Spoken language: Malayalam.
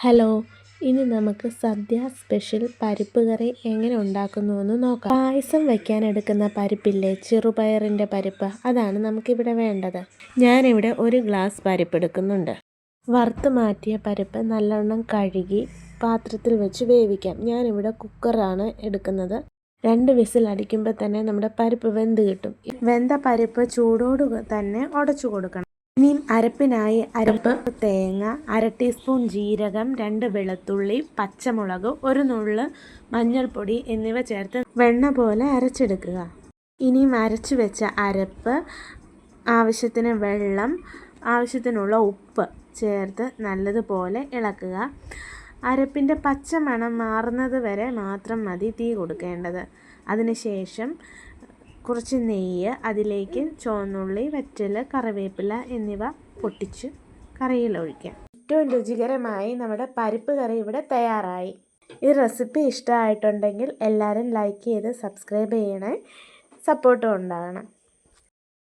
ഹലോ, ഇനി നമുക്ക് സദ്യ സ്പെഷ്യൽ പരിപ്പ് കറി എങ്ങനെ ഉണ്ടാക്കുന്നുവെന്ന് നോക്കാം. പായസം വയ്ക്കാൻ എടുക്കുന്ന പരിപ്പില്ലേ, ചെറുപയറിൻ്റെ പരിപ്പ്, അതാണ് നമുക്കിവിടെ വേണ്ടത്. ഞാനിവിടെ 1 ഗ്ലാസ് പരിപ്പ് എടുക്കുന്നുണ്ട്. വറുത്ത് മാറ്റിയ പരിപ്പ് നല്ലവണ്ണം കഴുകി പാത്രത്തിൽ വെച്ച് വേവിക്കാം. ഞാനിവിടെ കുക്കറാണ് എടുക്കുന്നത്. 2 വിസിൽ അടിക്കുമ്പോൾ തന്നെ നമ്മുടെ പരിപ്പ് വെന്ത് കിട്ടും. വെന്ത പരിപ്പ് ചൂടോട് തന്നെ ഉടച്ചു കൊടുക്കണം. ഇനിയും അരപ്പിനായി അരപ്പ് തേങ്ങ, 1/2 ടീസ്പൂൺ ജീരകം, 2 വെളുത്തുള്ളി, പച്ചമുളക്, 1 നുള്ള് മഞ്ഞൾപ്പൊടി എന്നിവ ചേർത്ത് വെണ്ണ പോലെ അരച്ചെടുക്കുക. ഇനിയും അരച്ചു വെച്ച അരപ്പ്, ആവശ്യത്തിന് വെള്ളം, ആവശ്യത്തിനുള്ള ഉപ്പ് ചേർത്ത് നല്ലതുപോലെ ഇളക്കുക. അരപ്പിൻ്റെ പച്ചമണം മാറുന്നത് വരെ മാത്രം മതി തീ കൊടുക്കേണ്ടത്. അതിനുശേഷം കുറച്ച് നെയ്യ്, അതിലേക്ക് ചുവന്നുള്ളി, വറ്റൽ, കറിവേപ്പില എന്നിവ പൊട്ടിച്ച് കറിയിലൊഴിക്കാം. ഏറ്റവും രുചികരമായി നമ്മുടെ പരിപ്പ് കറി ഇവിടെ തയ്യാറായി. ഈ റെസിപ്പി ഇഷ്ടമായിട്ടുണ്ടെങ്കിൽ എല്ലാവരും ലൈക്ക് ചെയ്ത് സബ്സ്ക്രൈബ് ചെയ്യണേ. സപ്പോർട്ടും ഉണ്ടാകണം.